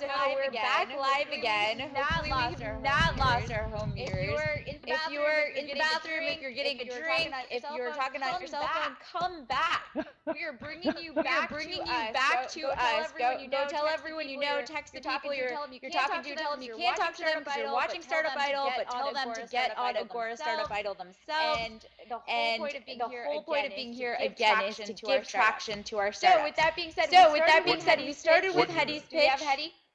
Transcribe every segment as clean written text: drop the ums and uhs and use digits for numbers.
we're back live again. Hopefully we have not lost our home viewers. If you are in the bathroom, if you're getting a drink, if you're talking on your cell phone, come back. We are bringing you back to us. Go tell everyone you know, text the people you're talking to, tell them you can't talk to them because you're watching Startup Idol, but tell them to get on Agora Startup Idol themselves. And the whole point of being here again is to give traction to our startups. So with that being said, we started with Hetty's pitch.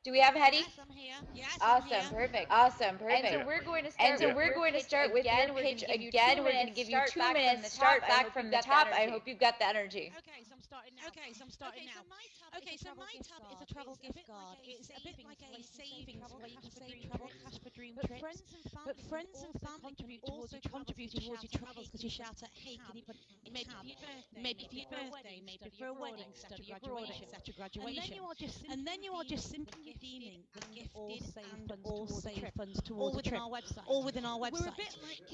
Do we have Hetty? Yes, I'm here. Yes, Awesome, perfect. Awesome, perfect. And so we're going to start with your pitch again. We're going to give you 2 minutes. Start back from the top. I hope you've got the energy. Okay, so I'm starting now. Okay, so my tab is a travel gift card. It's a bit like a savings where you can save travel cash for dream trips. But friends and family can also contribute towards your travels because you shout at, hey, can you put maybe for your birthday, maybe for a wedding, study abroad, etc. graduation. And then you are just simply redeeming the gifted and all save funds towards a trip, all within our website.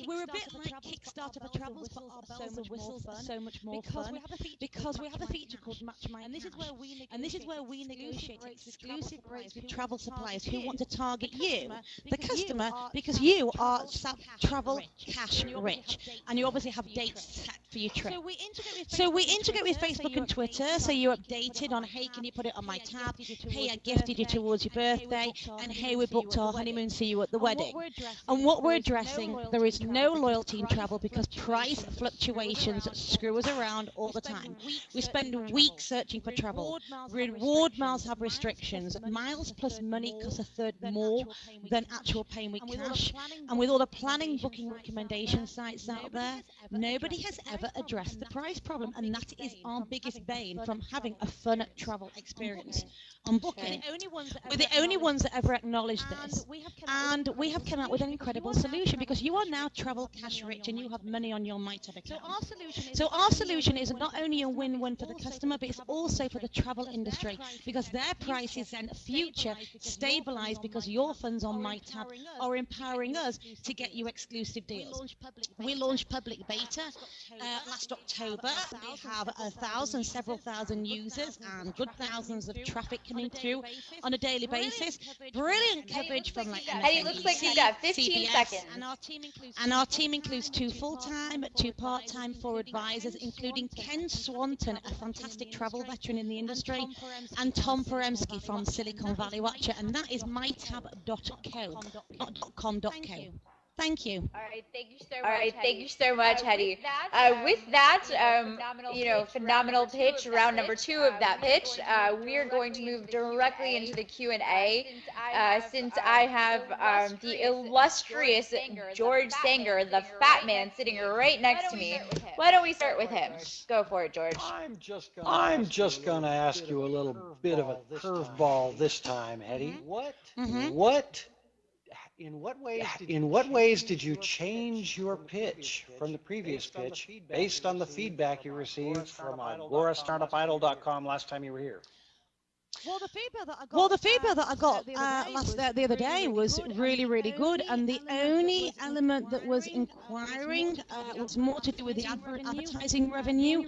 We're a bit like Kickstarter for travels, but our bells and whistles are so much more fun because we have a feature called Match My Cash. And this is where we negotiate exclusive rates with travel suppliers who want to target you, the customer, because you are travel cash rich and you obviously have dates set for your trip. So we integrate with Facebook and Twitter, so you're updated on, hey, can you put it on my tab? Hey, I gifted you towards your birthday, and hey, we booked our honeymoon, see you at the wedding. And what we're addressing, there is no loyalty in travel because price fluctuations screw us around all the time. We spend weeks searching for travel. Reward miles have restrictions. Miles plus money cost a third more than actual paying with cash. And with all the planning, booking recommendation sites out there, nobody has ever addressed the price problem, and that is our biggest bane from having a fun travel experience on booking. We're the only ones that ever acknowledge this, and we have come out with an incredible solution because you are now travel cash rich and you have money on your MyTab account. So our solution is not only a win-win for the customer, but it's also for the travel industry because their prices then future stabilize because your funds on MyTab are empowering us to get you exclusive deals. We launched public beta last October. We have several thousand users and good thousands of traffic coming through on a daily basis. Brilliant coverage from like Eddie, looks like we've got 15 CBS, seconds. And our team includes 2 full-time, 2 part-time, 4 advisors, including Ken Swanton, a fantastic travel veteran in the industry, and Tom Poremski from Silicon Valley Watcher, and that is mytab.co, not .com.co. Thank you. All right, thank you so much, Hetty. With that, phenomenal pitch, round number 2 of that pitch. We are going to move directly into the Q&A. Since I have the illustrious George Sanger, the fat man, sitting right next to me, why don't we start with him? Go for it, George. I'm just going to ask you a little bit of a curveball this time, Hetty. In what ways did you change your pitch from the previous pitch based on the feedback you received from AgoraStartupIdol.com last time you were here? Well, the feedback that I got the other day was really, really good, and the only element that was inquiring was more to do with the advertising revenue.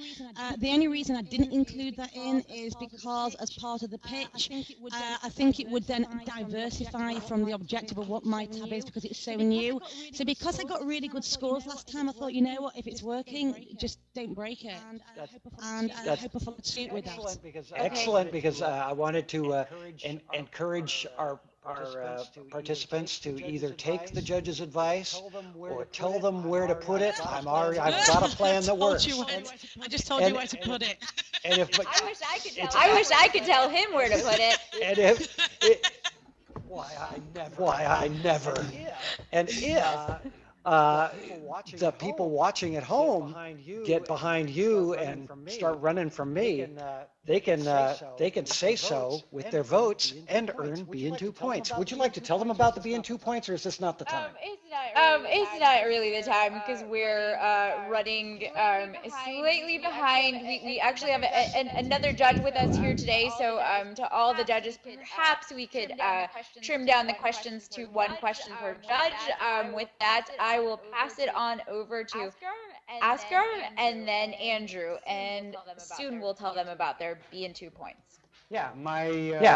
The only reason I didn't include that in is because as part of the pitch, I think it would then diversify from the objective of what MyTab is because it's so new. So because I got really good scores last time, I thought, you know what, if it's working, just don't break it. And I hope I followed suit with that. Excellent, because I wanted to encourage our participants to either take the judge's advice or tell them where to put it. I've got a plan that works. I just told you where to put it. And if I wish I could tell him where to put it. And if why I never. And if the people watching at home get behind you and start running from me, they can say so with their votes and earn BeInToo points. Would you like to tell them about the BeInToo points, or is this not the time? It's not really the time because we're running slightly behind. We actually have another judge with us here today, so to all the judges, perhaps we could trim down the questions to 1 question per judge. With that, I will pass it on over to Oscar and then Andrew, and soon we'll tell them about their BeInToo points. Yeah,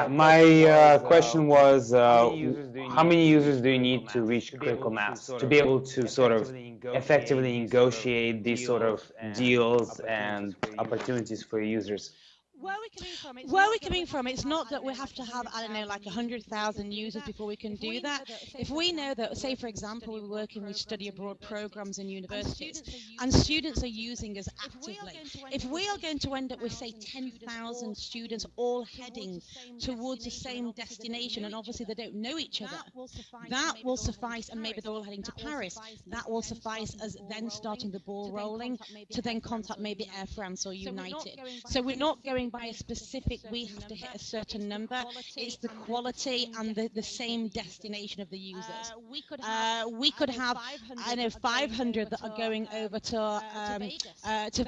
my question was, how many users do you need to reach critical mass to be able to sort of effectively negotiate these sort of deals and opportunities for users? Where we're coming from, it's not that we have to have, I don't know, like 100,000 users before we can do that. If we know that, say, for example, we're working with study abroad programs in universities, and students are using us actively. If we are going to end up with, say, 10,000 students all heading towards the same destination, and obviously they don't know each other, that will suffice, and maybe they're all heading to Paris, that will suffice as then starting the ball rolling to then contact maybe Air France or United. So we're not going by a specific, we have to hit a certain number. It's the quality and the same destination of the users. We could have, I know, 500 that are going over to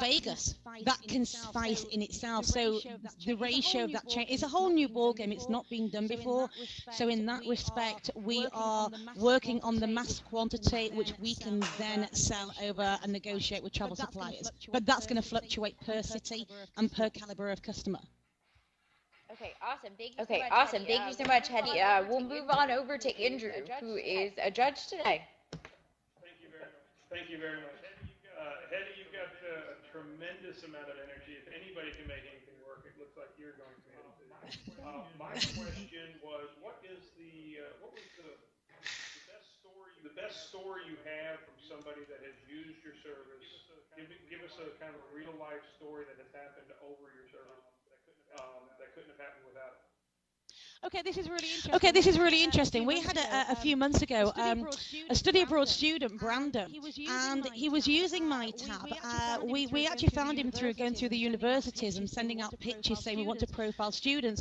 Vegas. That can suffice in itself. So the ratio of that change, it's a whole new ballgame. It's not been done before. So in that respect, we are working on the mass quantity, which we can then sell over and negotiate with travel suppliers. But that's going to fluctuate per city and per caliber of customer. Okay, awesome. Thank you so much, Hedy. We'll move on over to Andrew, who is a judge today. Thank you very much. Hedy, you've got a tremendous amount of energy. If anybody can make anything work, it looks like you're going to be able to. My question was, what was the best story you have from somebody that has used your service? Give us a kind of real life story that has happened over your service that couldn't have happened without it. Okay, this is really interesting. We had a few months ago a study abroad student, Brandon, and he was using my tab. We actually found him through going through the universities and sending out pitches saying we want to profile students.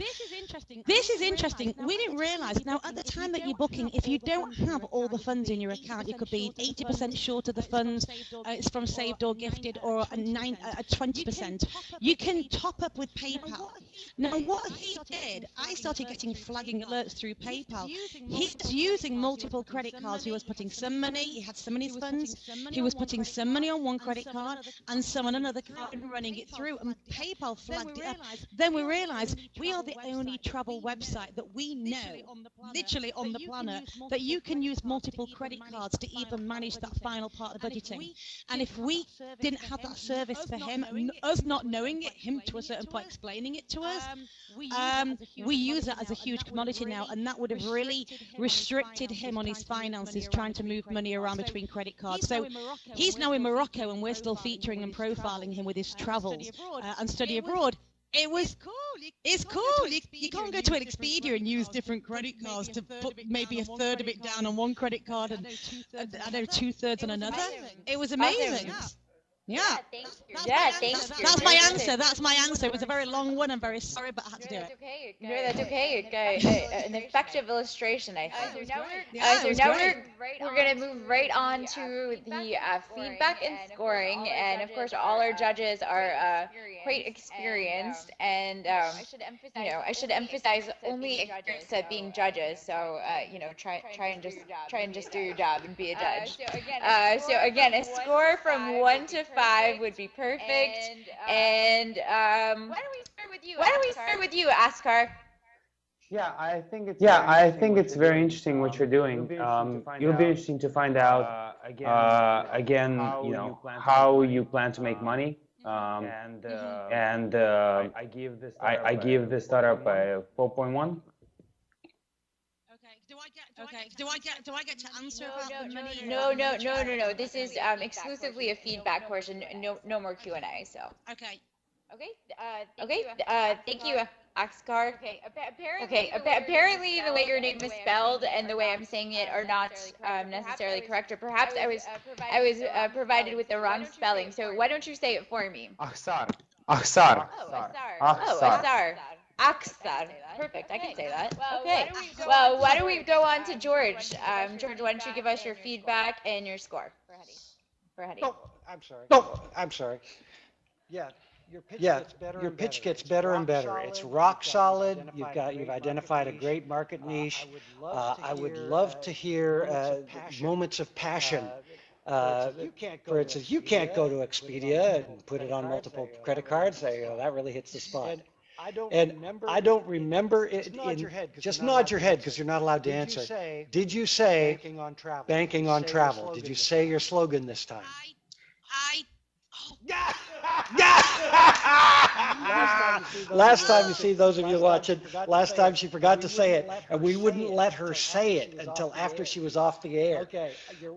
This is interesting. We didn't realise. Now, at the time that you're booking, if you don't have all the funds in your account, you could be 80% short of the funds. It's from saved or gifted, or a 20%. You can top up with PayPal. Now, what he did, I started getting flagging alerts through PayPal. He's using multiple credit cards. He was putting some money, he had some in his funds, he was putting some money on one credit card and some on another card and running it through, and PayPal flagged it up. Then we realized we are the only travel website that we know, literally on the planet, that you can use multiple credit cards to even manage that final part of budgeting. And if we didn't have that service for him, us not knowing it, him to a certain point explaining it to us, we use it as a huge commodity now, and that would have really restricted him on his finances trying to move money around between credit cards. So he's now in Morocco, and we're still featuring and profiling him with his travels and study abroad. It's cool. You can't go to an Expedia and use different credit cards to put maybe a third of it down on one credit card and I know 2/3 on another. It was amazing. Yeah. That's my answer. That's my answer. It was a very long one. I'm very sorry, but I had to do it. That's okay. An effective illustration, I think. So now we're going to move right on to the feedback and scoring. And of course, all our judges are quite experienced. And, I should emphasize only experience at being judges. So, try and just do your job and be a judge. So again, a score from 1 to 5 would be perfect. And why don't we start with you, Askar? Yeah, I think it's very interesting what you're doing. It'll be interesting to find out again, how you plan to make money. I give this startup a 4.1. Do I get to answer about the money? No. This is exclusively a feedback portion. No more Q&A. So. Okay. Thank you, Askar. Apparently the way your name is spelled and the way I'm saying it are not necessarily correct, or perhaps I was provided with the wrong spelling. So why don't you say it for me? Aksar. Aksar. Perfect. I can say that. Okay. Well, why don't we go on to George? George, why don't you give us your feedback and your score for Hedy? Oh, I'm sorry. Yeah. Your pitch gets better and better. It's rock solid. You've identified a great market niche. I would love to hear moments of passion. For instance, you can't go to Expedia and put it on multiple credit cards. That really hits the spot. And I don't remember it. Just nod your head because you're not allowed to answer. Did you say banking on travel? Did you say your slogan this time? Last time you see those of you watching, last time she forgot to say it, and we wouldn't let her say it until after she was off the air.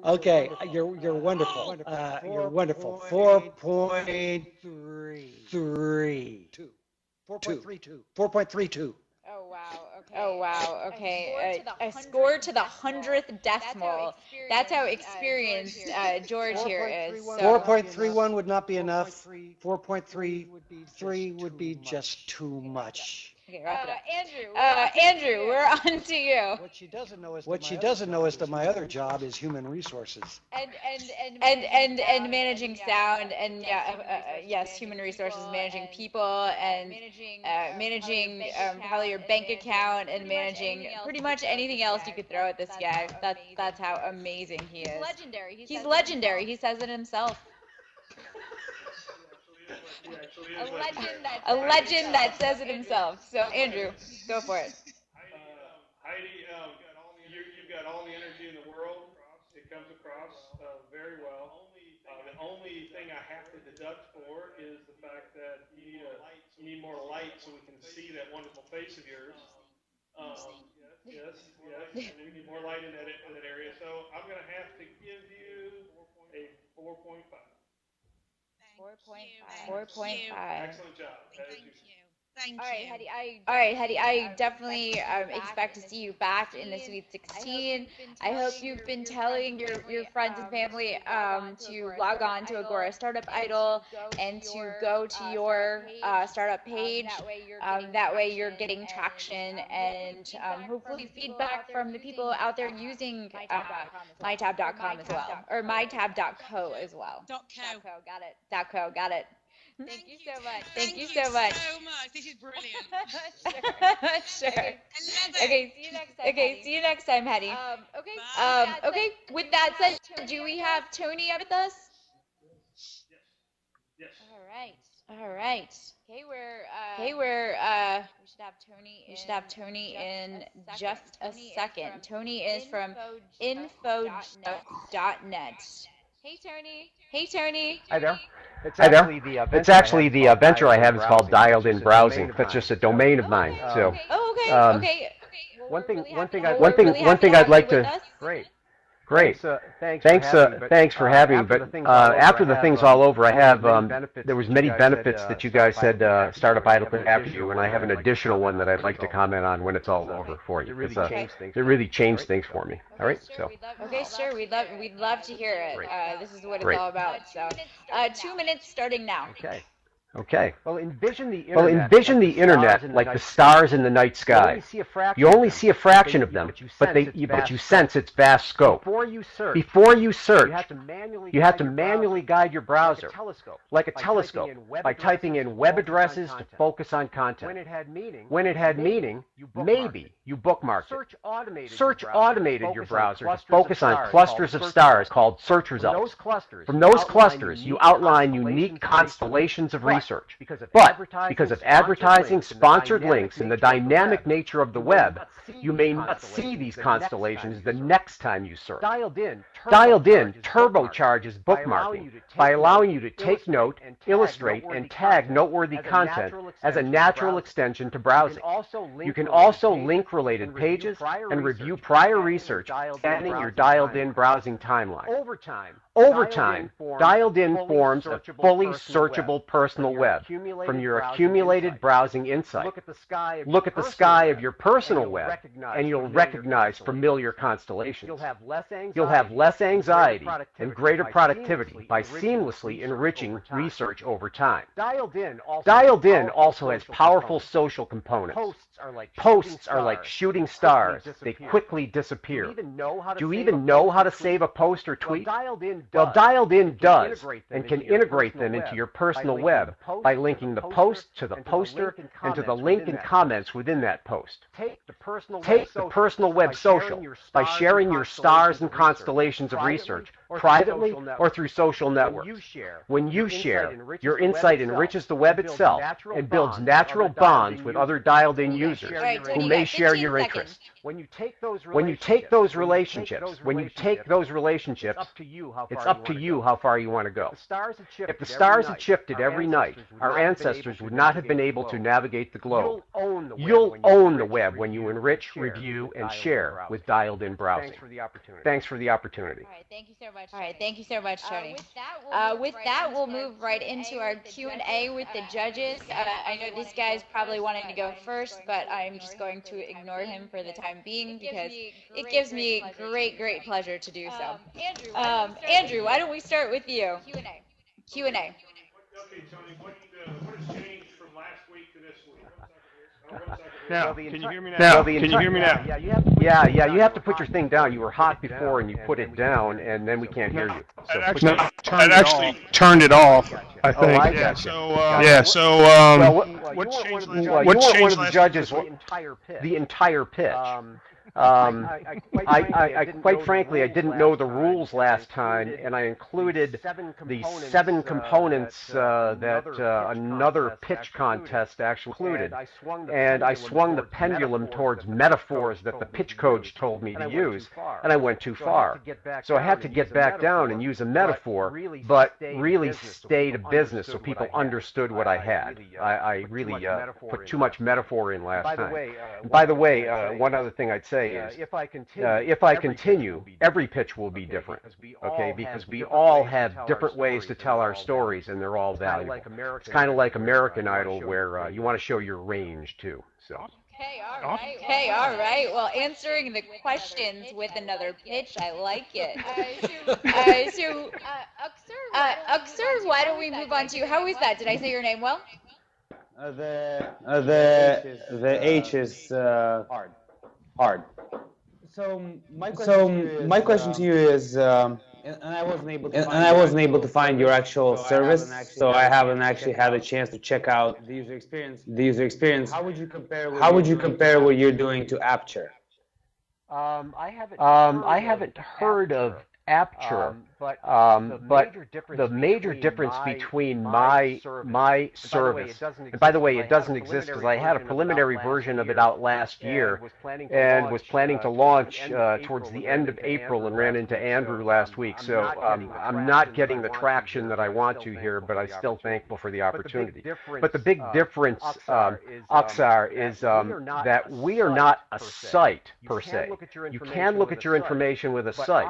Okay, you're wonderful. You're wonderful. 4.32. 4.32. Oh wow. Okay. Oh wow. Okay. A score to the 100th decimal. That's how experienced George here is. So. 4.31 would not be enough. 4.33 would be just too much. Okay, Andrew, we're on to you. What she doesn't know is that my other job is human resources. And managing sound and yes, human resources, managing people and managing probably your bank account and managing pretty much anything else you could throw at this guy. That's how amazing he is. He's legendary. He says it himself. A legend that says it himself. So Andrew, go for it. Heidi, you've got all the energy in the world. It comes across very well. The only thing I have to deduct for is the fact that you need more light so we can see that wonderful face of yours. Yes. You need more light in that area. So I'm going to have to give you a 4.5. 4.5. Excellent job. Thank you. Thank All you. right, Hetty, I definitely expect to see you back in the Sweet 16. I hope you've been telling your friends and family to log on to Agora Startup Idol and to go to your startup page. That way you're getting traction and hopefully feedback from the people out there using mytab.com as well, or mytab.co as well. .co. Got it. Thank you so much. Thank you so much. This is brilliant. Sure. Okay, See you next time, Hetty. Okay. With that said, do we have Tony up with us? Yes. All right. Okay, we should have Tony in just a second. Tony is from info.net. Hey, Tony. Hi there. It's actually the venture I have is called Dialed In Browsing. That's just a domain of mine. So. Okay. One thing I'd like to. Great. Thanks for having me. But after the thing's all over, I have there was many benefits that you guys said Startup Idol could have for you, and I have an additional one that I'd like to comment on when it's all over for you. It really changed things for me. All right. So. Okay, sure. We'd love to hear it. This is what it's all about. So, 2 minutes starting now. Okay. Well, envision the internet like the stars in the night sky. You only see a fraction of them, but you sense its vast scope. Before you search, you have to manually guide your browser, like a telescope, by typing in web addresses to focus on content. When it had meaning, maybe you bookmarked it. Search automated your browser to focus on clusters of stars called search results. From those clusters, you outline unique constellations of research. But because of advertising, sponsored links, and the dynamic nature of the web, you may not see these constellations the next time you search. Dialed In turbocharges bookmarking by allowing you to take note, illustrate, and tag noteworthy content as a natural extension to browsing. You can also link related pages and review prior research, spanning your Dialed In browsing timeline. Over time, Dialed In forms a fully searchable personal web from your accumulated browsing insight. Look at the sky of your personal web, and you'll recognize familiar constellations. You'll have less anxiety and greater productivity by seamlessly enriching research over time. Dialed In also has powerful social components. Posts are like shooting stars. They quickly disappear. Do you even know how to save a post or tweet? Well, Dialed In does, and can integrate them into your personal web by linking the post to the poster and to the link and comments within that post. Take the personal web social by sharing your stars and constellations of research privately or through social networks. When you share, your insight enriches the web itself and builds natural bonds with other dialed-in users who may share your interests. When you take those relationships, it's up to you how far you want to go. If the stars had shifted every night, our ancestors would not have been able to navigate the globe. You'll own the web when you enrich, review, and share with dialed-in browsing. Thanks for the opportunity. All right, thank you so much. All right, thank you so much, Tony. With that, we'll move right into our Q&A with the judges. I know this guy's probably wanting to go first, but I'm just going to ignore him for the time being because it gives me great pleasure to do so. Andrew, why don't we start with you? Q&A. Okay, Tony, what has changed from last week to this week? Now, can you hear me now? Can you hear me now? Yeah, you have to put your thing down. You were hot before and you put it down and then we can't hear you. So I actually turned it off, I think. Oh, I yeah, so what changed last week? week? One of the judges, the entire pitch. Quite frankly, I didn't know the rules last time, and I included the 7 components that another pitch contest actually included. And I swung the pendulum towards metaphors that the pitch coach told me to use, and I went too far. So I had to get back down and use a metaphor, but really stay to business so people understood what I had. I really put too much metaphor in last time. And by the way, one other thing I'd say is, if I continue, every pitch will be different, okay? Because we all have different ways to tell our stories, and they're all valuable. It's kind of like American Idol, where you want to show your range too. So. Okay, all right. Well, answering the questions with another pitch, I like it. Uxer, why don't we move on to you? How is that? Did I say your name well? The H is hard. So my question to you is, and I wasn't able to find your actual service, so I haven't actually had a chance to check out the user experience. How would you compare what you're doing to Aperture? I haven't heard of Aperture, but the major difference between my service, and by the way, it doesn't exist because I had a preliminary version of it out last year and was planning to launch towards the end of April and ran into Andrew last week. So I'm not getting the traction that I want to here, but I'm still thankful for the opportunity. But the big difference, Aksar, is that we are not a site per se. You can look at your information with a site,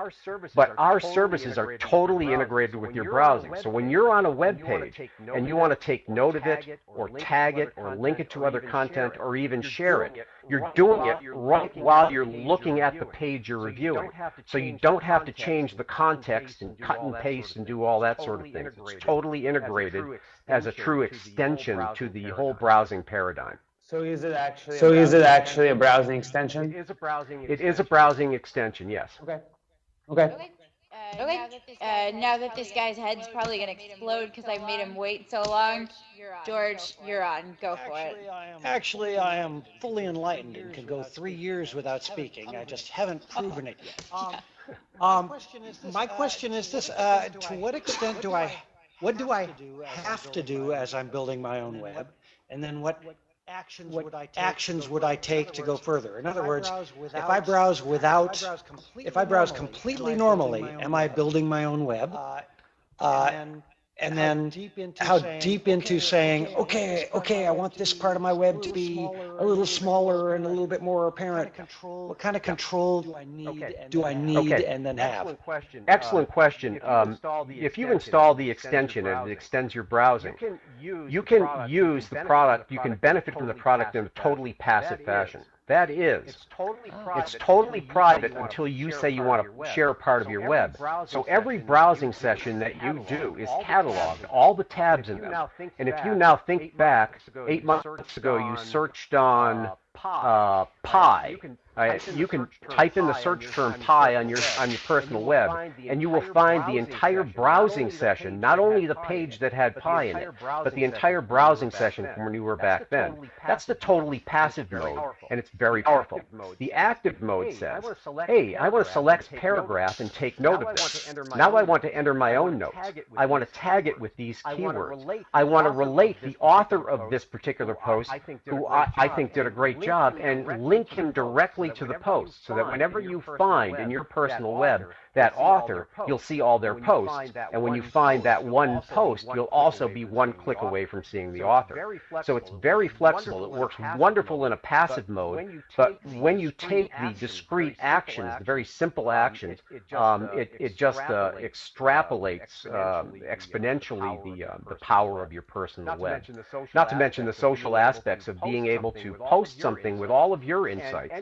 but our services are totally integrated with your browsing. So when you're on a web page and you want to take note of it or tag it or link it to other content or even share it, you're doing it right while you're looking at the page you're reviewing. So you don't have to change the context and cut and paste and do all that sort of thing. It's totally integrated as a true extension to the whole browsing paradigm. So is it actually a browsing extension? It is a browsing extension, yes. Okay. Now that this guy's head's probably going to explode because I made him wait so long, George, you're on. Go for it. Actually, I am fully enlightened and can go 3 years without speaking. I just haven't proven it yet. My question is this, to what extent what do I have to do as I'm building my own web? And then what actions would I take to go further? In other words, if I browse completely normally, am I building my own web? And then how deep into saying, okay, I want this part of my web to be a little smaller and a little bit more apparent. What kind of control do I need and then have? Excellent question. If you install the extension and it extends your browsing, you can use the product, you can benefit from the product in a totally passive fashion. That is, it's totally private until you say you want to share a part of your web. So every browsing session that you do is cataloged, all the tabs in them. And if you now think back, 8 months ago you searched on pie, You can type in the search term pie on your personal web, and you will find the entire browsing session, not only the page that had pie in it, but the entire browsing session from when you were back then. That's the totally passive mode, and it's very powerful. The active mode says, hey, I want to select paragraph and take note of this. Now I want to enter my own notes. I want to tag it with these keywords. I want to relate the author of this particular post, who I think did a great job, and link him directly to the post, so that whenever you find in your personal web that author, you'll see all their posts, and when you find that one post, you'll also be one click away from seeing the author. So it's very flexible. It works wonderful in a passive mode, but when you take the discrete actions, the very simple actions, it just extrapolates exponentially the power of your personal web. Not to mention the social aspects of being able to post something with all of your insights,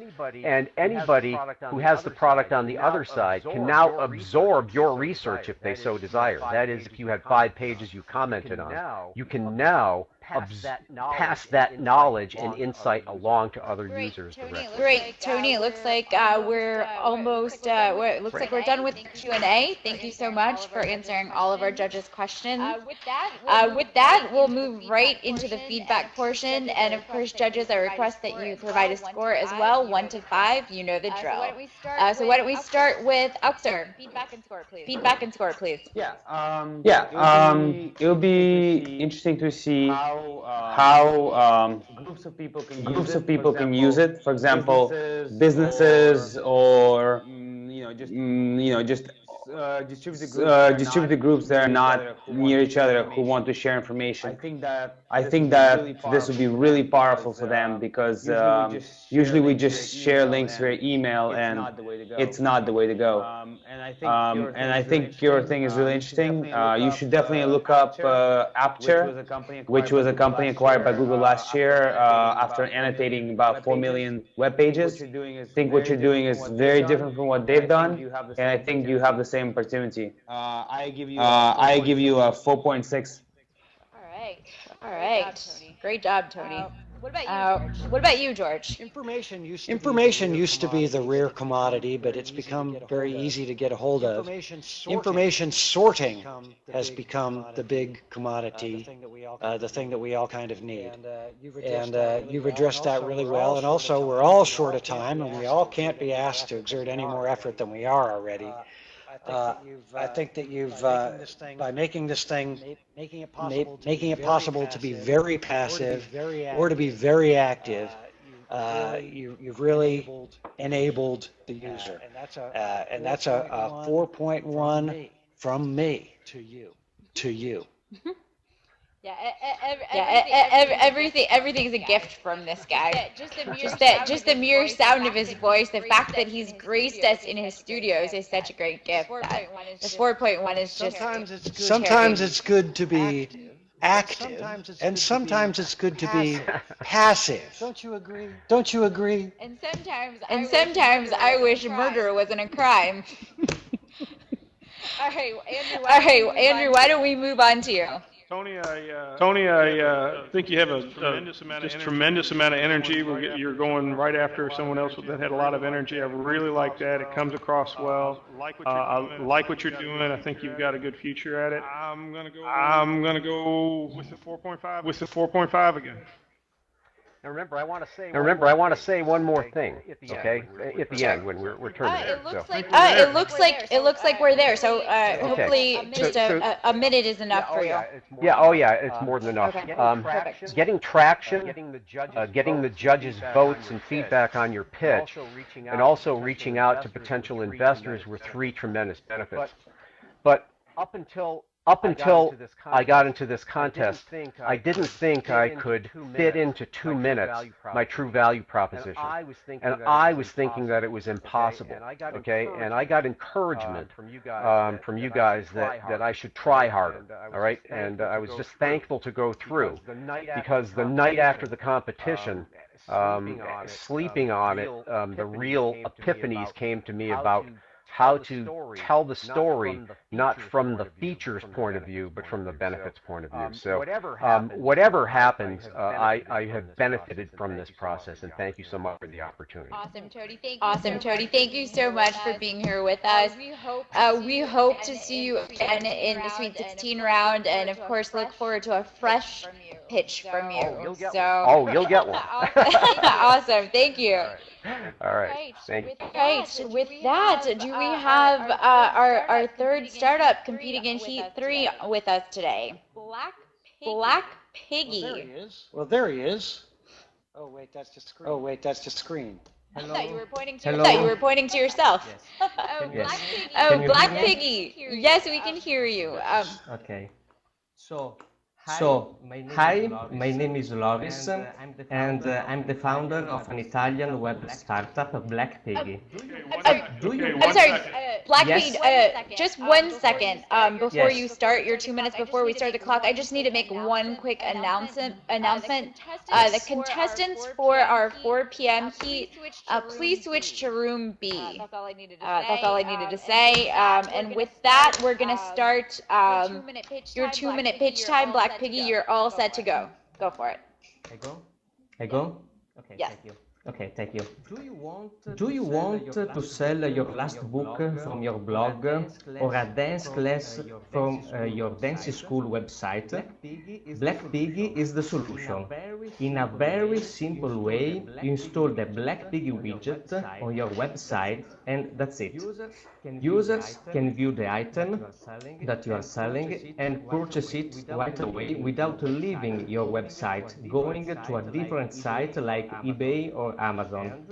and anybody who has the product on the other side can now absorb your research if they so desire. That is, if you had 5 pages you commented on, you can now pass that knowledge and insight along to other users directly. Great, Tony. It looks like we're almost. It looks like we're done with the Q&A. Thank you so much for answering all of our judges' questions. With that, we'll move right into the feedback portion. And of course, judges, I request that you provide a score as well, 1 to 5. You know the drill. So why don't we start with Auxer? Feedback and score, please. Feedback and score, please. It will be interesting to see how groups of people can use it. For example, businesses or just distributed groups that are not near each other who want to share information. I think that this would be really powerful for them, because usually we just share links via email, and it's not the way to go. And I think your thing is really interesting. You should definitely look up Aperture, which was a company acquired by Google last year after annotating about 4 million web pages. I think what you're doing is very different from what they've done, and I think you have the same opportunity. I give you a 4.6. All right. Great job, Tony. What about you, George? Information used to be the rare commodity, but it's become very easy to get a hold of. Information sorting has become the big commodity, the thing that we all kind of need. And you've addressed that really well. And also, we're all short of time, and we all can't be asked to exert any more effort than we are already. I think that you've, by making this thing, making it possible to be very passive or to be very active, you've really enabled the user. And that's a 4.1 from me to you. Everything is a gift from this guy. Just the mere sound of his voice, the fact that he's graced us in his studios is such a great gift. The 4.1 is just. Sometimes it's good to be active, and sometimes it's good to be passive. Don't you agree? And sometimes I wish murder wasn't a crime. All right, Andrew, why don't we move on to you? Tony, I think you have a tremendous amount of energy. You're going right after someone else that had a lot of energy. I really like that. It comes across well. I like what you're doing. I think you've got a good future at it. I'm gonna go with the 4.5. With the 4.5 again. Now remember, I want to say one more thing, okay? At the end, when we're turning there. It looks like we're there. So hopefully, just a minute is enough for you. Yeah, it's more than enough. Perfect. Getting traction, getting the judges' votes and feedback on your pitch, and also reaching out to potential investors were 3 tremendous benefits. But up until I got into this contest, I didn't think I could fit into 2 minutes my true value proposition. And I was thinking that it was impossible, okay? And I got encouragement from you guys that I should try harder, all right? And I was just thankful to go through, because the night after the competition, sleeping on it, the real epiphanies came to me about tell the story, not from the features point of view, but from the benefits point of view. So whatever happens, I have benefited from this process, and thank you so much for the opportunity. Awesome, Tony. Thank you so much for being here with us. We hope to see you again in the Sweet 16 round, and of course, look forward to a fresh pitch from you. You'll get one. Awesome. Thank you. All right. Thank you. Right. With that, do we have our third startup competing in Heat 3 with us today? Black Piggy. Well, there he is. Oh, wait, that's just screen. I thought you were pointing to yourself. Yes. Black Piggy. Yes, we can hear you. Okay. So, hi, my name is Loris, and I'm the founder of an Italian web startup, Black Piggy. I'm sorry, Black Piggy, just 1 second before you start, your 2 minutes before we start the clock, I just need to make one quick announcement. The contestants for our 4 p.m. heat, please switch to room B. That's all I needed to say. And with that, we're going to start your 2-minute pitch time. Black Piggy, you're all set to go. Go for it. I go? Okay, yes. Thank you. Okay, thank you. Do you want to sell your last book from your blog or a dance class from your dance school website? Black Piggy is the solution. In a very simple way, you install the Black Piggy widget on your website, and that's it. Users can view the item that you are selling and purchase it right away without leaving your website, going to a different site like eBay or Amazon.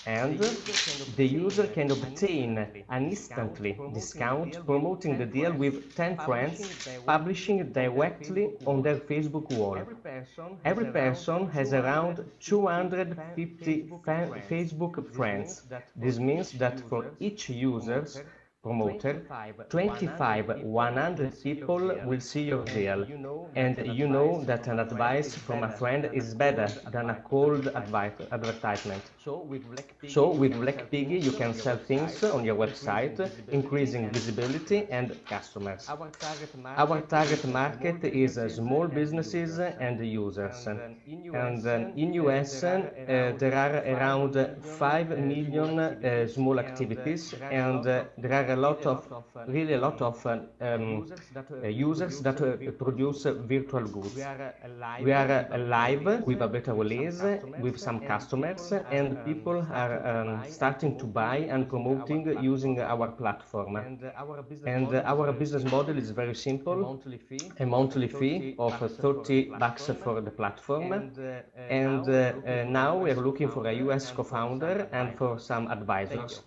And the user can obtain an instantly discount promoting the deal with 10 friends, publishing it directly on their Facebook wall. Every person has around 250 Facebook friends. This means that for each user's promoter, 100 people will see your deal, and you know that an advice from a friend is better than a cold advertisement. So with Black Piggy you can sell things on your website, increasing visibility and customers. Our target market is small businesses and users, and in US there are around 5 million small activities, and there are a lot of users that produce virtual goods. We are live with a beta release with some customers, and people are starting to buy and promoting using our platform. And our business model is very simple: a monthly fee of $30 for the platform. And now we are looking for a US co-founder and for some advisors.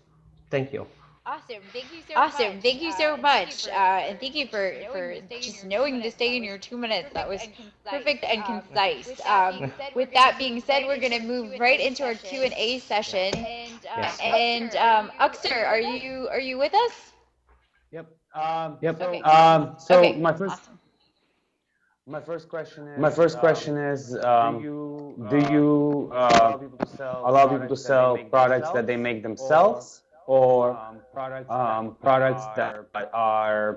Thank you. Awesome. Thank you so much. And thank you for just knowing to stay in your 2 minutes. That was perfect and concise. With that being said, we're going to move right into our Q&A session. Yes. And Uxer, are you with us? Yep. Okay. So okay. My first question is, do you allow people to sell products that they make themselves, or products that are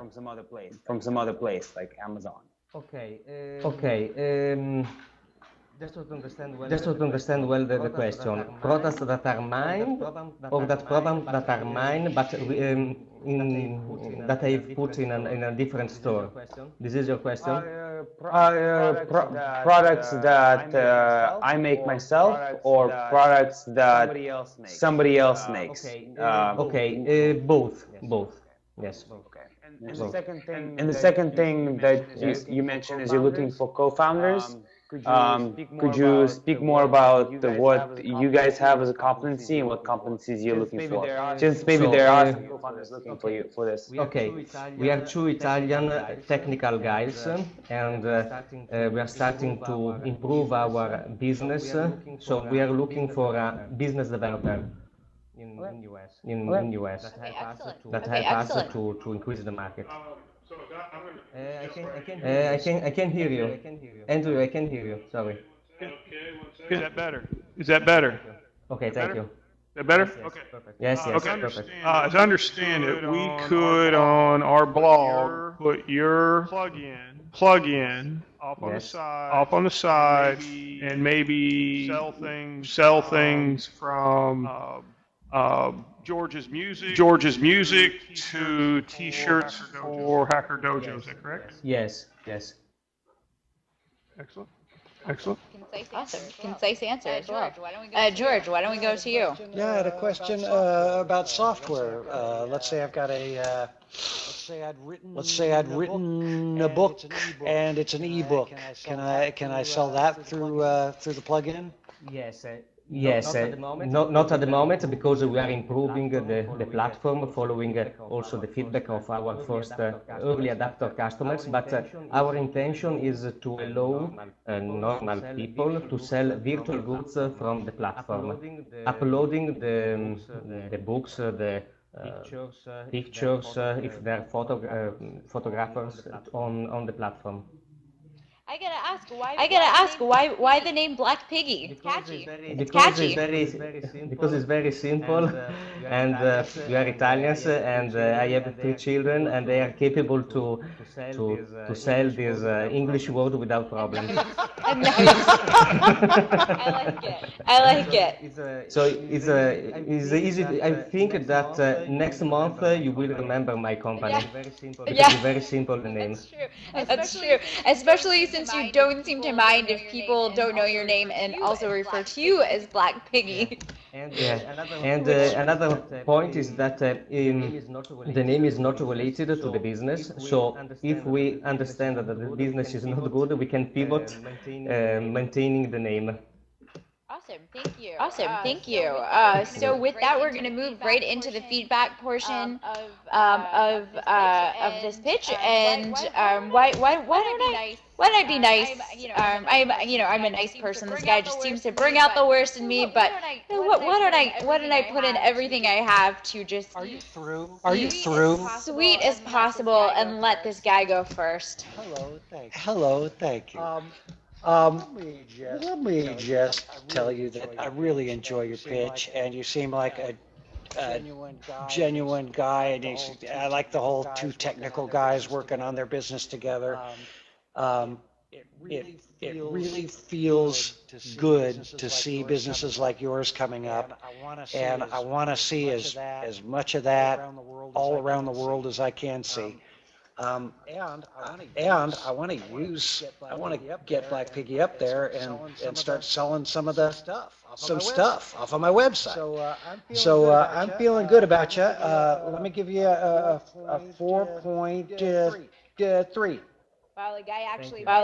from some other place, like Amazon? Okay. Just to understand well the question, products that are mine, or that products that are mine, but that I've put in a different store. This is your question? Products that I make myself, or products that somebody else makes. Okay, both. Yes. Okay. And the second thing that you mentioned is you're looking for co-founders. Could you speak more about what you guys have as a competency and what competencies you're looking for? Since maybe there are some co-founders looking for you for this. Okay, we are 2 Italian technical guys, and we are starting to improve our business. So we are looking for a business developer in US that help us to increase the market. So I'm I can hear you. Andrew, I can hear you. Sorry. okay, 1 second. Is that better? Is that better? Okay, thank you. that better? Yes, Okay. perfect. Yes, yes, Okay. perfect. As I understand it, we could on our blog put your plug-in off Yes. on the side and maybe sell things from George's music to T-shirts for Hacker Dojo. Is that correct? Yes, yes. Excellent. Excellent. Awesome. Concise answer as well. George, why don't we go to you? Yeah, I had a question about software. Let's say I've got a, let's say I'd written a book and it's an ebook. Can I sell that through the plugin? Yes, yes, not at the moment because we are improving the platform following also the feedback of our first early adapter customers, but our intention is to allow normal people to sell virtual goods from the platform, uploading the books, the pictures, if they're photographers on the platform. I gotta ask why the name Black Piggy? It's catchy. Because it's very simple, and we are Italians, and I have 3 children, and they are capable to sell this English word without problem. Nice. I like it. So it's easy. I think that next month you will remember my company. Yeah. It's very simple the name. That's true. Especially since you don't seem to mind if people don't know your name and also refer to you as Black Piggy. And another point is that the name is not related to the business. So if we understand that the business is not good, we can pivot maintaining the name. Awesome, thank you. So with that, we're going to move right into the feedback portion of this pitch. And why don't I be nice? I'm a nice person. This guy just seems to bring out the worst in me. But why don't I put in everything I have to just Are you through? Sweet as possible and let this guy go first. Hello, thank you. Let me just tell you that I really enjoy your pitch, and you seem like a genuine guy, and I like the whole 2 technical guys working on their business together. It really feels good to see businesses like yours coming up, and I want to see as much of that all around the world as I can see. And I want to get Black Piggy up there and start selling some stuff off of my website. So I'm feeling good about you. Let me give you a 4.3. Wow, the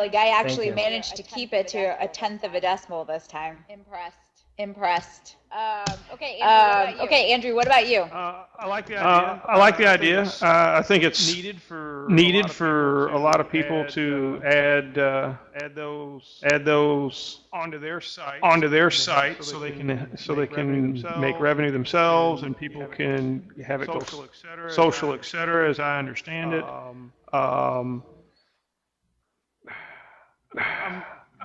guy actually managed to keep it to 1/10 of a decimal this time. Impressed. Okay, Andrew, what about you? I like the idea. I think it's needed for a lot of people to add those onto their site so they can make revenue themselves, and people can have it go social, etc. As I understand it.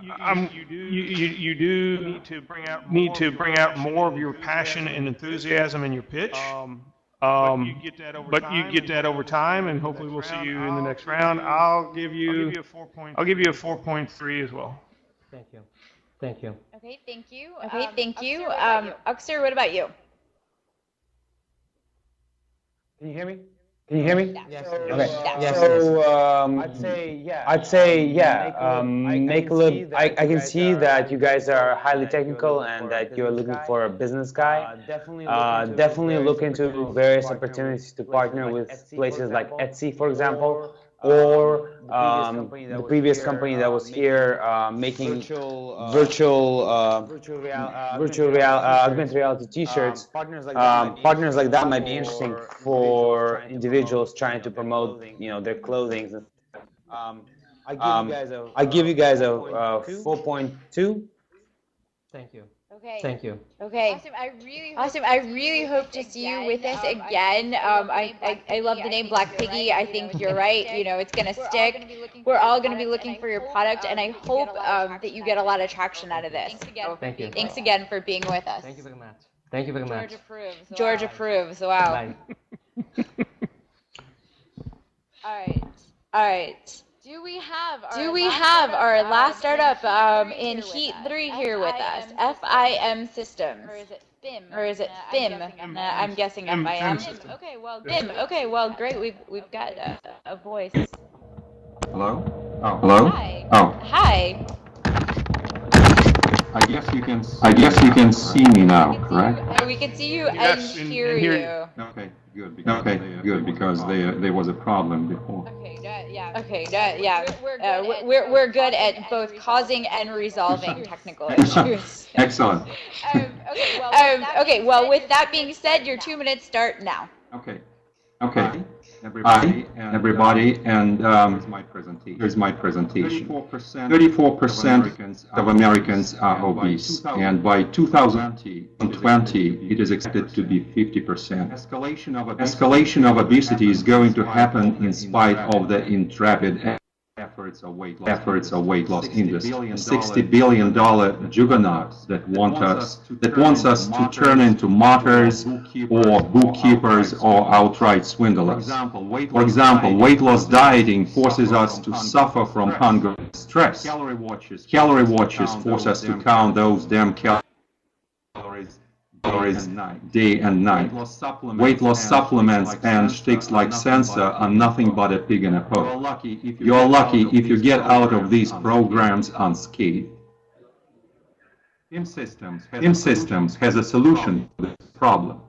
You do need to bring out more of your passion and enthusiasm in your pitch. But you get that over time, and hopefully we'll see you in the next round. I'll give you a 4.3 as well. Thank you. Okay, thank you. Uxer, what about you? Can you hear me? Okay. Yes. So I'd say yeah. Make a little. I can see that you guys are highly technical and that you're looking for a business guy. Definitely look into various opportunities to partner with places like Etsy, for example, or the previous company that was here making virtual augmented reality T-shirts. Partners like that might be interesting for individuals trying to promote, their clothing. I give you guys a 4.2. Thank you. Okay. Awesome. I really hope to see you with us again. I love the name Black Piggy. I think you're right. It's going to stick. We're all going to be looking for your product, and I hope that you get a lot of traction out of this. Thank you. Thanks again for being with us. Thank you very much. Thank you very much. George approves. Wow. George approves. Wow. Bye. All right. Do we have our last startup in Heat 3 here with us? FIM Systems. Or is it FIM? I'm guessing FIM. Okay, well, FIM. Okay, well, great. We've got a voice. Hello? Oh, hello? Hi. Oh, Hi. I guess you can see me now, correct? We can see you Yes, and hear you. Okay, good, because there was a problem before. Okay, yeah. Okay, yeah. We're good at both causing and resolving technical issues. Excellent. Okay, well, with that being said, your 2 minutes start now. Okay. Hi, everybody, and here's my presentation. 34% of Americans are obese, and by 2020, it is expected to be 50%. Escalation of obesity is going to happen in spite of the intrepid efforts of weight loss industry. $60 billion juggernaut that wants us to turn into martyrs or bookkeepers or outright swindlers. For example, weight loss dieting forces us to suffer from hunger and stress. Calorie watches force us to count those damn calories day and night. Weight loss supplements and shticks like Sensor are nothing but a pig in a poke. You're lucky if you get out of these programs unscathed. InSystems has a solution to this problem.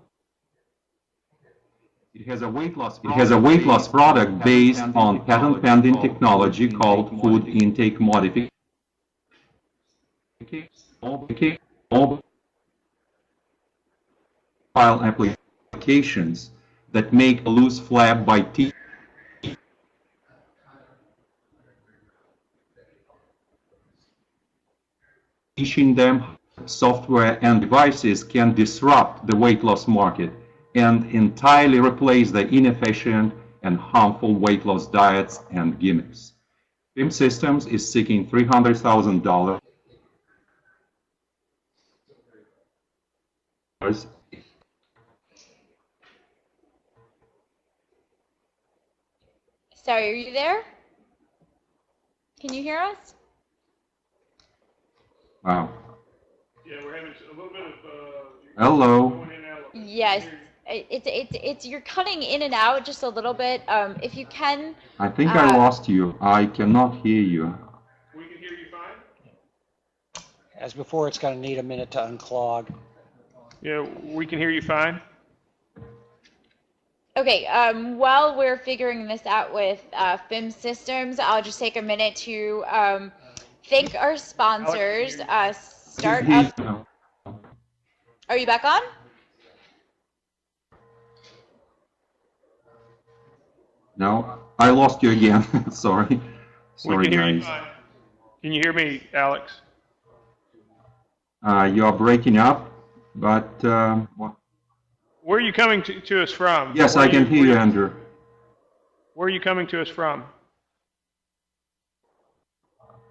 It has a weight loss product based on patent-pending technology called food intake modification. File applications that make a loose flap by teaching them software and devices can disrupt the weight loss market and entirely replace the inefficient and harmful weight loss diets and gimmicks. InSystems is seeking $300,000 Sorry, are you there? Can you hear us? Wow. Yeah, we're having a little bit of. Hello. Yes, it's you're cutting in and out just a little bit. If you can. I think I lost you. I cannot hear you. We can hear you fine. As before, it's going to need a minute to unclog. Yeah, we can hear you fine. Okay, while we're figuring this out with FIM Systems, I'll just take a minute to thank our sponsors. Startup. Are you back on? No, I lost you again. Sorry, guys. Can you hear me, Alex? You are breaking up, but. Where are you coming to us from? Yes, I can hear you, Andrew. Where are you coming to us from?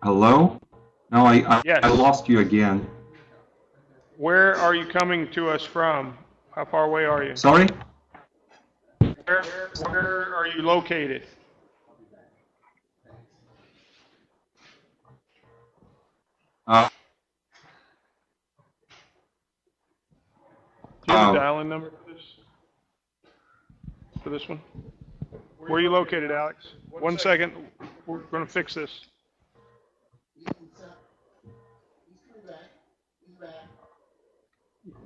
Hello? No, yes. I lost you again. Where are you coming to us from? How far away are you? Sorry? Where are you located? Do you have a dial-in number for this one? Where are you located, Alex? 1 second. We're going to fix this.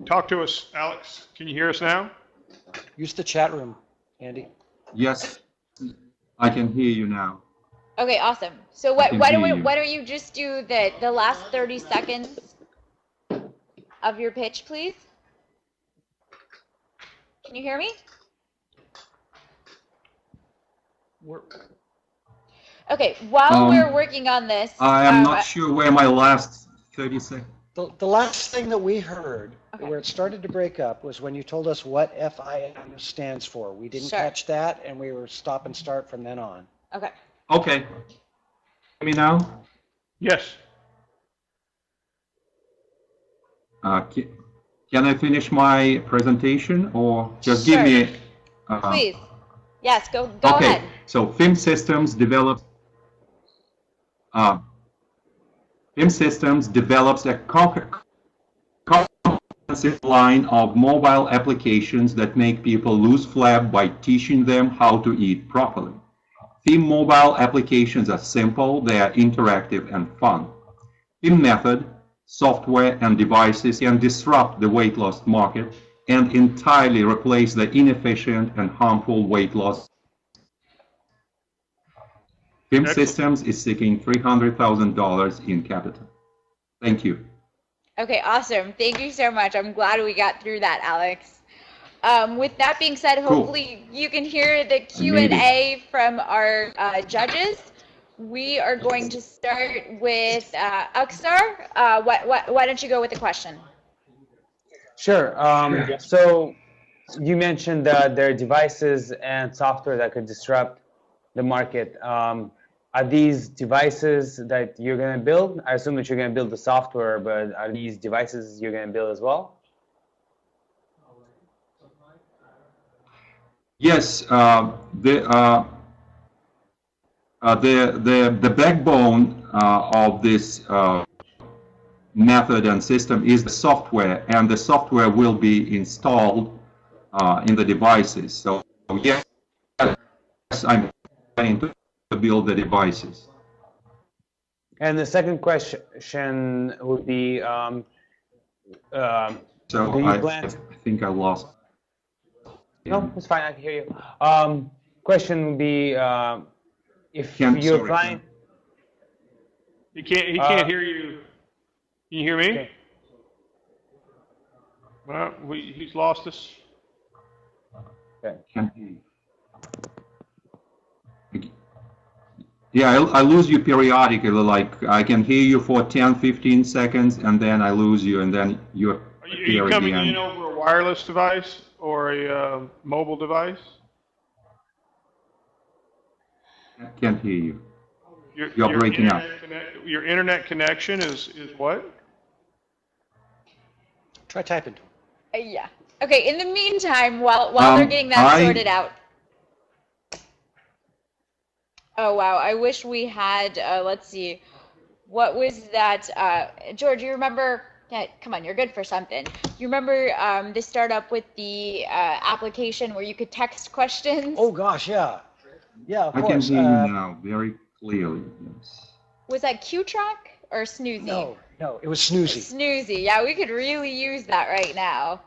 Talk to us, Alex. Can you hear us now? Use the chat room, Andy. Yes, I can hear you now. Okay, awesome. So why don't you just do the last 30 seconds of your pitch, please? Can you hear me? Okay, while we're working on this, I am not sure where my last 30 seconds. The last thing that we heard, where it started to break up, was when you told us what FIM stands for. We didn't catch that, and we were stop and start from then on. Okay. Okay. Hear me now? Yes. Can I finish my presentation or just give me? Please. Yes, go okay. ahead. So FIM Systems develops a comprehensive line of mobile applications that make people lose flab by teaching them how to eat properly. FIM mobile applications are simple, they are interactive and fun. FIM method, software and devices can disrupt the weight loss market and entirely replace the inefficient and harmful weight loss. FIM Systems is seeking $300,000 in capital. Thank you. Okay, awesome. Thank you so much. I'm glad we got through that, Alex. With that being said, hopefully you can hear the Q&A from our judges. We are going to start with Aksar. Why don't you go with the question? Sure. So you mentioned that there are devices and software that could disrupt the market. Are these devices that you're going to build? I assume that you're going to build the software, but are these devices you're going to build as well? Yes, the backbone of this method and system is the software, and the software will be installed in the devices. So yes, I'm planning to build the devices. And the second question would be, so I think I lost. No, it's fine. I can hear you. Question would be, if you're flying. He can't hear you. Can you hear me? Okay. Well, he's lost us. Okay. Yeah, I lose you periodically. Like I can hear you for 10, 15 seconds, and then I lose you, and then you're. Are you coming in over a wireless device or a mobile device? I can't hear you. You're breaking up. Your internet connection is what? Try typing. Yeah. Okay. In the meantime, while they're getting that sorted out. Oh wow! I wish we had. Let's see. What was that? George, you remember? Yeah, come on, you're good for something. You remember the startup with the application where you could text questions? Oh gosh, yeah. Yeah, of course. I can hear you now very clearly. Yes. Was that Q-Track or Snoozy? No, it was Snoozy. Snoozy, yeah, we could really use that right now.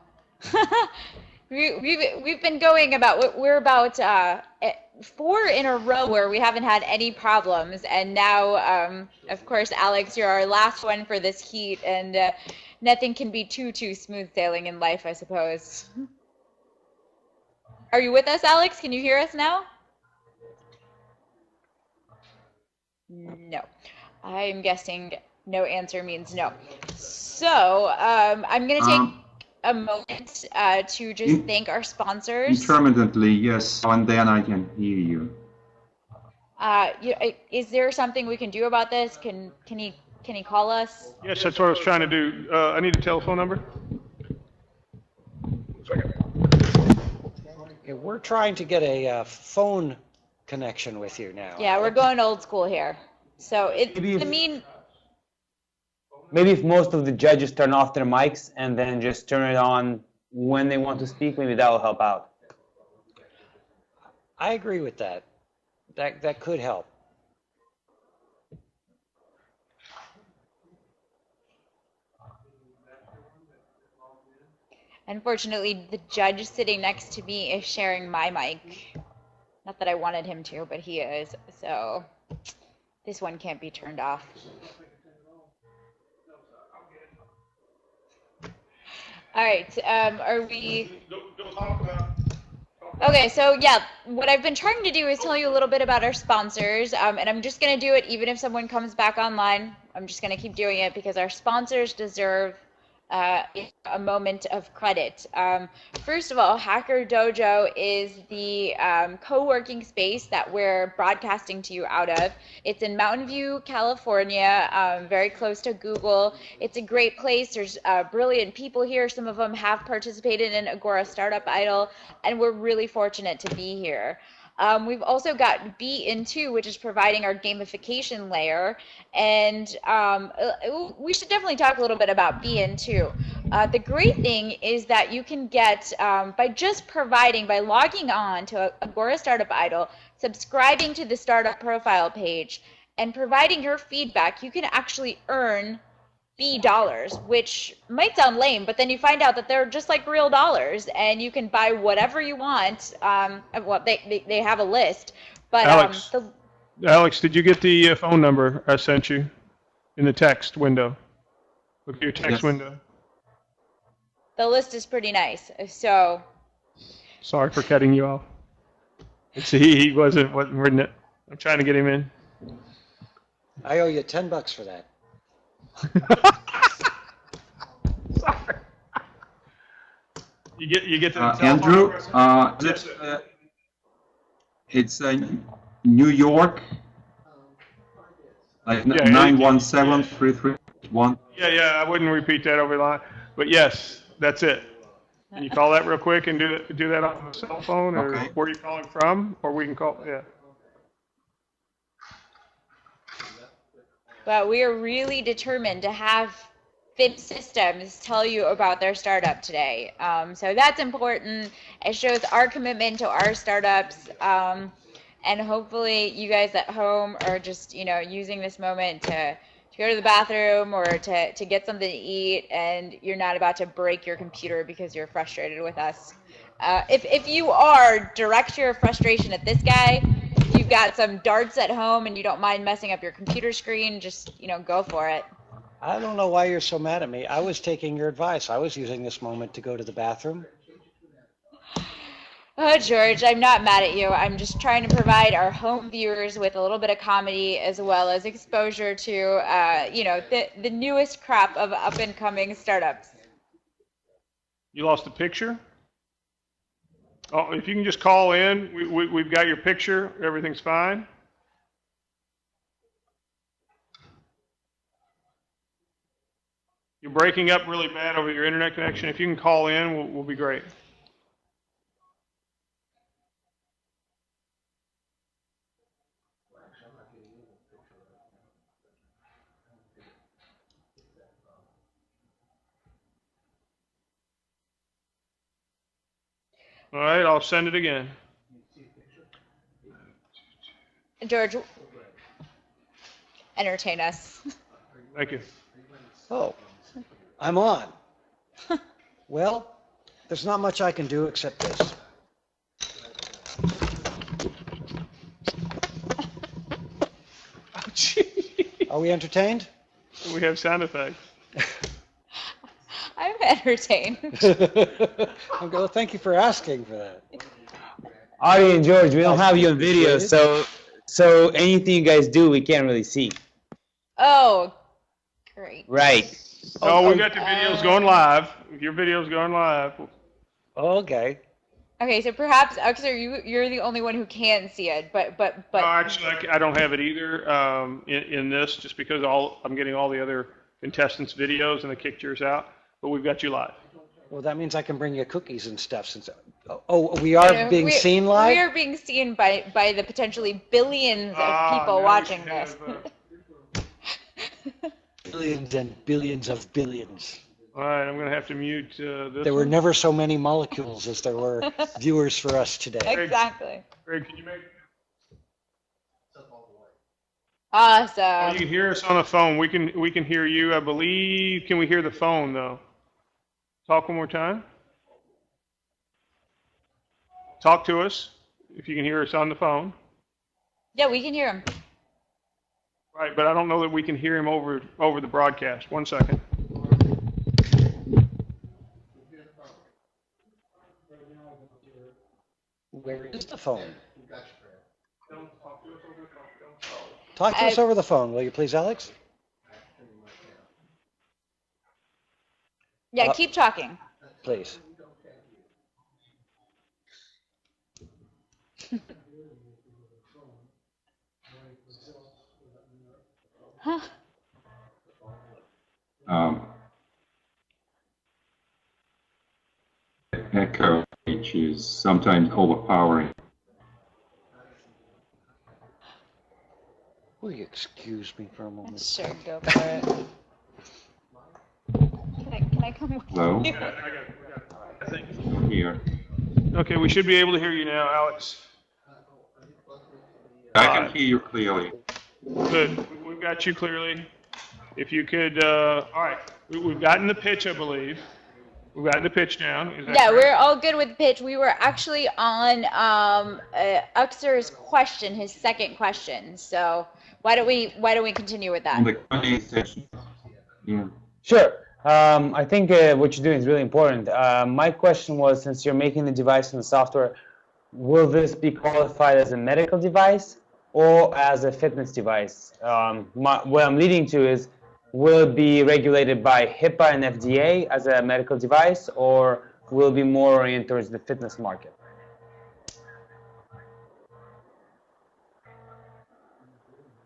We've been going about, we're about 4 in a row where we haven't had any problems, and now, of course, Alex, you're our last one for this heat, and nothing can be too smooth sailing in life, I suppose. Are you with us, Alex? Can you hear us now? No. I'm guessing no answer means no. So I'm going to take a moment to just thank our sponsors. Intermittently, yes, and then I can hear you. Is there something we can do about this? Can he call us? Yes, that's what I was trying to do. I need a telephone number. Okay, we're trying to get a phone connection with you now. Yeah, we're going old school here. So Maybe if most of the judges turn off their mics and then just turn it on when they want to speak, maybe that will help out. I agree with that. That could help. Unfortunately, the judge sitting next to me is sharing my mic. Not that I wanted him to, but he is. So this one can't be turned off. All right, are we... Okay, so yeah, what I've been trying to do is tell you a little bit about our sponsors, and I'm just going to do it even if someone comes back online. I'm just going to keep doing it because our sponsors deserve a moment of credit. First of all, Hacker Dojo is the co-working space that we're broadcasting to you out of. It's in Mountain View, California, very close to Google. It's a great place. There's brilliant people here. Some of them have participated in Agora Startup Idol, and we're really fortunate to be here. We've also got BeInToo, which is providing our gamification layer, and we should definitely talk a little bit about BeInToo. The great thing is that you can get, by logging on to Agora Startup Idol, subscribing to the startup profile page, and providing your feedback, you can actually earn dollars, which might sound lame, but then you find out that they're just like real dollars, and you can buy whatever you want. Well, they have a list, but Alex, did you get the phone number I sent you in the text window? Look at your text window. The list is pretty nice. So sorry for cutting you off. He wasn't reading it. I'm trying to get him in. I owe you $10 for that. Sorry. You get the Andrew. It's New York, like 917-331. Yeah. I wouldn't repeat that over the line, but yes, that's it. Can you call that real quick and do that on the cell phone, or where you calling from, or we can call? Yeah. But we are really determined to have Fit Systems tell you about their startup today. So that's important. It shows our commitment to our startups. And hopefully you guys at home are just, using this moment to go to the bathroom or to get something to eat, and you're not about to break your computer because you're frustrated with us. If you are, direct your frustration at this guy. If you've got some darts at home and you don't mind messing up your computer screen, just, go for it. I don't know why you're so mad at me. I was taking your advice. I was using this moment to go to the bathroom. Oh, George, I'm not mad at you. I'm just trying to provide our home viewers with a little bit of comedy as well as exposure to, the newest crop of up-and-coming startups. You lost the picture? Oh, if you can just call in, we've got your picture. Everything's fine. You're breaking up really bad over your internet connection. If you can call in, we'll be great. All right, I'll send it again. George, entertain us. Thank you. Oh, I'm on. Well, there's not much I can do except this. Oh, gee. Are we entertained? We have sound effects. I'm entertained. Well, thank you for asking for that. Audie and George, we don't have you on video, so anything you guys do, we can't really see. Oh, great. Right. Oh, we've got the videos going live. Your video's going live. Okay. Okay, so perhaps, you're the only one who can see it, but. No, actually, I don't have it either in this, just because I'm getting all the other contestants' videos and I kicked yours out. But we've got you live. Well, that means I can bring you cookies and stuff. Since we are being seen live? We are being seen by the potentially billions of people watching this. Billions and billions of billions. All right, I'm going to have to mute this. There were never so many molecules as there were viewers for us today. Exactly. Greg, can you make? Awesome. Oh, you can hear us on the phone. We can hear you, I believe. Can we hear the phone though? Talk one more time. Talk to us if you can hear us on the phone. Yeah, we can hear him. Right, but I don't know that we can hear him over the broadcast. 1 second. Where is the phone? Talk to us over the phone, will you please, Alex? Yeah, keep talking. Please. Huh. Echo, which is sometimes overpowering. Will you excuse me for a moment? Sure, go for it. Can I come with Hello? you? I got it. I think. I'm here. Okay, we should be able to hear you now, Alex. I can hear you clearly. Good. We've got you clearly. If you could, all right. We've gotten the pitch, I believe. We've gotten the pitch down. Is that Yeah, correct? we're all good with the pitch. We were actually on Uxer's question, his second question. So why don't we continue with that? In the Q&A session. Yeah. Sure. I think what you're doing is really important. My question was, since you're making the device and the software, will this be qualified as a medical device or as a fitness device? What I'm leading to is, will it be regulated by HIPAA and FDA as a medical device, or will it be more oriented towards the fitness market?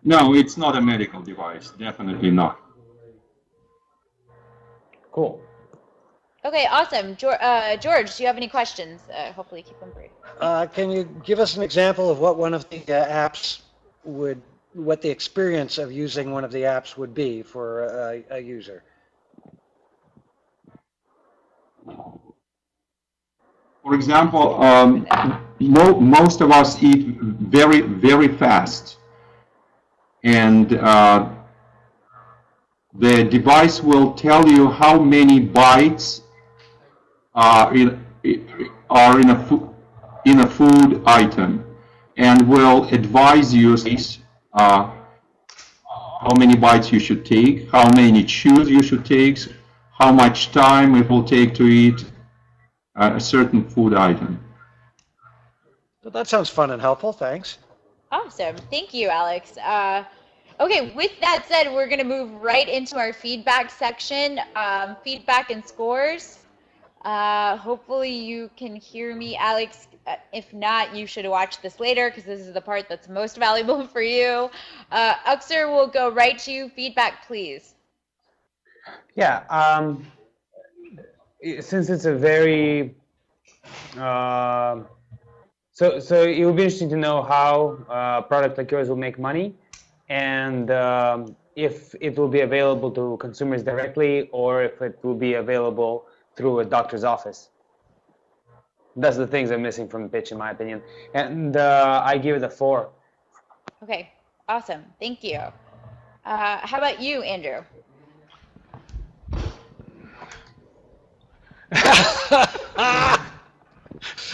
No, it's not a medical device. Definitely not. Cool. Okay, awesome. George, do you have any questions? Hopefully keep them brief. Can you give us an example of what one of the apps would, what the experience of using one of the apps would be for a user? For example, most of us eat very, very fast. And the device will tell you how many bites are in a food item, and will advise you how many bites you should take, how many chews you should take, how much time it will take to eat a certain food item. Well, that sounds fun and helpful. Thanks. Awesome. Thank you, Alex. Okay, with that said, we're going to move right into our feedback section, feedback and scores. Hopefully you can hear me, Alex. If not, you should watch this later because this is the part that's most valuable for you. Uxer will go right to you. Feedback, please. Yeah. Since it's a very so it would be interesting to know how a product like yours will make money, and if it will be available to consumers directly or if it will be available through a doctor's office. That's the things I'm missing from the pitch, in my opinion. And I give it a 4. Okay, awesome. Thank you. How about you, Andrew?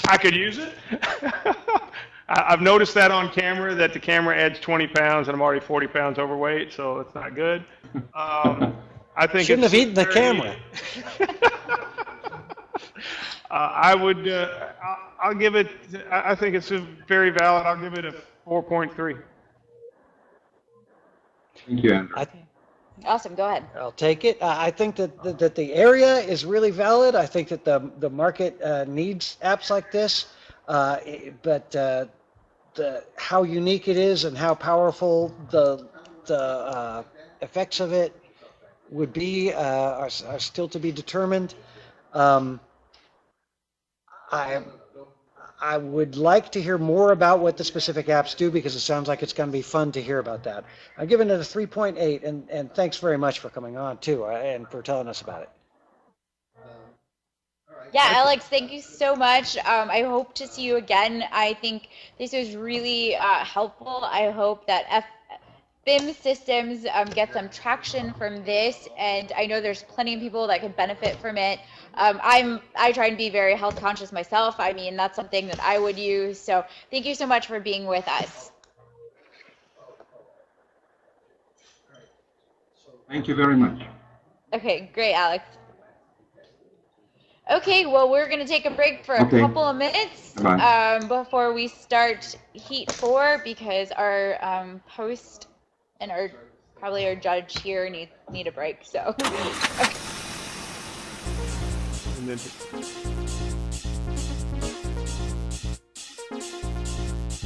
I could use it. I've noticed that on camera, that the camera adds 20 pounds and I'm already 40 pounds overweight, so it's not good. I think shouldn't have eaten the camera. I'll give it, I think it's very valid. I'll give it a 4.3. Thank you, Andrew. Awesome, go ahead. I'll take it. I think that the area is really valid. I think that the market needs apps like this, but how unique it is and how powerful the effects of it would be are still to be determined. I would like to hear more about what the specific apps do because it sounds like it's going to be fun to hear about that. I'm giving it a 3.8, and thanks very much for coming on too and for telling us about it. Yeah, Alex, thank you so much. I hope to see you again. I think this was really helpful. I hope that BIM systems get some traction from this, and I know there's plenty of people that could benefit from it. I try and be very health conscious myself. I mean, that's something that I would use. So thank you so much for being with us. Thank you very much. Okay, great, Alex. Okay, well, we're going to take a break for a couple of minutes before we start Heat 4 because our host and probably our judge here need a break. So. Okay. independent.